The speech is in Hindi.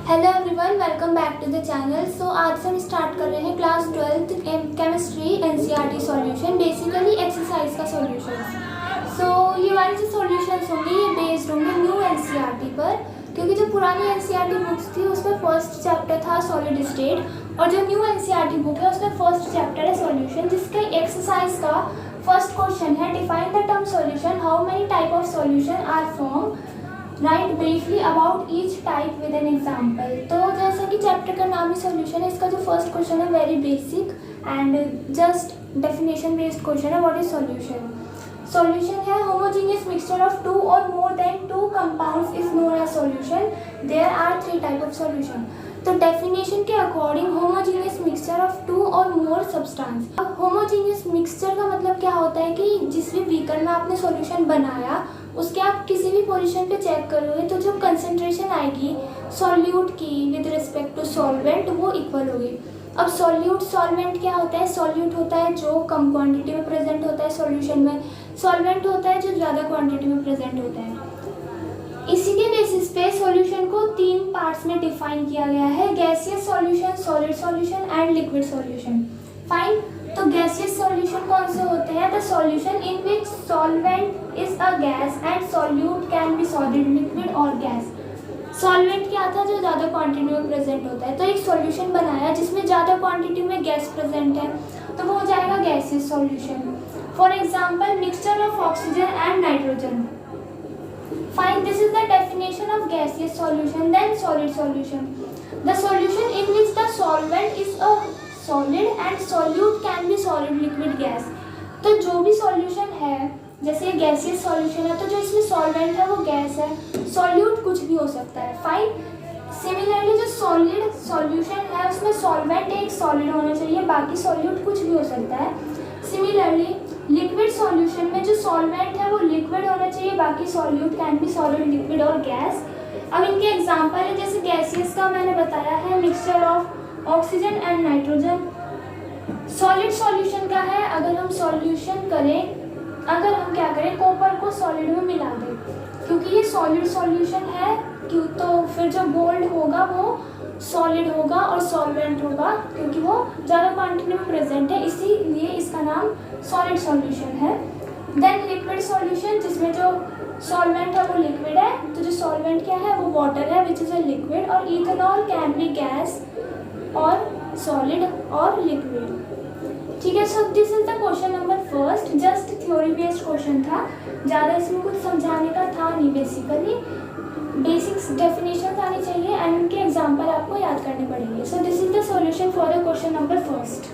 Hello everyone, welcome back to the channel. So आज से हम स्टार्ट कर रहे हैं class 12th chemistry NCERT solution, basically exercise का सॉल्यूशन। सो ये वाली जो सॉल्यूशंस होंगे ये बेस्ड होंगे न्यू एनसीईआरटी पर, क्योंकि जो पुरानी एनसीईआरटी बुक्स थी उसमें फर्स्ट चैप्टर था सॉलिड स्टेट और जो न्यू एनसीईआरटी बुक है उसमें फर्स्ट चैप्टर है सॉल्यूशन, जिसके एक्सरसाइज का फर्स्ट क्वेश्चन है define the term solution, how many type of solution are form, write briefly about each type with an example. तो जैसा कि चैप्टर का नाम ही सॉल्यूशन है, इसका जो फर्स्ट क्वेश्चन है very basic and just definition based question है। What is solution? सॉल्यूशन है homogeneous mixture of two or more than two compounds is known as solution. There are three type of solution. तो डेफिनेशन के according homogeneous mixture of two or more substance. अब होमोजेनियस मिक्सचर का मतलब क्या होता है कि जिस भी बीकर में आपने सॉल्यूशन बनाया उसके आप किसी भी पोजीशन पे चेक करोगे तो जो कंसंट्रेशन आएगी सॉल्यूट की विद रिस्पेक्ट टू सॉल्वेंट वो इक्वल होगी। अब सॉल्यूट सॉल्वेंट क्या होता है? सॉल्यूट होता है जो कम क्वांटिटी में प्रेजेंट होता है सॉल्यूशन में, सॉल्वेंट होता है जो ज़्यादा क्वांटिटी में प्रेजेंट होता है। इसी के बेसिस पे सॉल्यूशन को तीन पार्ट्स में डिफाइन किया गया है, gaseous solution, solid solution and liquid solution. Fine. तो गैसियस सॉल्यूशन कौन से होते हैं? The solution in which solvent is a gas and solute can be solid, liquid और गैस। सॉल्वेंट क्या था? जो ज़्यादा क्वांटिटी में प्रेजेंट होता है। तो एक सॉल्यूशन बनाया जिसमें ज़्यादा क्वांटिटी में गैस प्रेजेंट है तो वो हो जाएगा gaseous solution. For example mixture of oxygen and nitrogen. Fine, this is the definition of gaseous solution. Then solid solution. The solution in which the solvent is a solid and solute can be solid, liquid, gas. तो जो भी solution है, जैसे gaseous solution है तो जो इसमें solvent है वो gas है, solute कुछ भी हो सकता है। Fine. Similarly जो solid solution है उसमें solvent एक solid होना चाहिए, बाकी solute कुछ भी हो सकता है। Similarly लिक्विड सॉल्यूशन में जो सॉल्वेंट है वो लिक्विड होना चाहिए, बाकी solute can be solid, liquid और गैस। अब इनके एग्जांपल है, जैसे गैसियस का मैंने बताया है mixture of oxygen and nitrogen. Solid solution का है अगर हम सॉल्यूशन करें, अगर हम क्या करें कॉपर को सॉलिड में मिला दें, क्योंकि ये सॉलिड सॉल्यूशन है क्यों, तो फिर जो गोल्ड होगा वो सॉलिड होगा और सॉल्वेंट होगा क्योंकि वो ज़्यादा क्वांटिटी में प्रेजेंट है, इसीलिए इसका नाम सॉलिड सॉल्यूशन है। देन लिक्विड सॉल्यूशन जिसमें जो सॉल्वेंट है वो लिक्विड है, तो जो सॉल्वेंट क्या है वो वाटर है विच इज़ अ लिक्विड, और इथेनॉल कैन बी गैस और सॉलिड और लिक्विड। ठीक है। So this is the question number first, just theory based question था, ज़्यादा इसमें कुछ समझाने का था नहीं, बेसिकली बेसिक्स डेफिनेशन आनी चाहिए एंड उनके एग्जाम्पल आपको याद करने पड़ेंगे। So this is the solution for the question number first.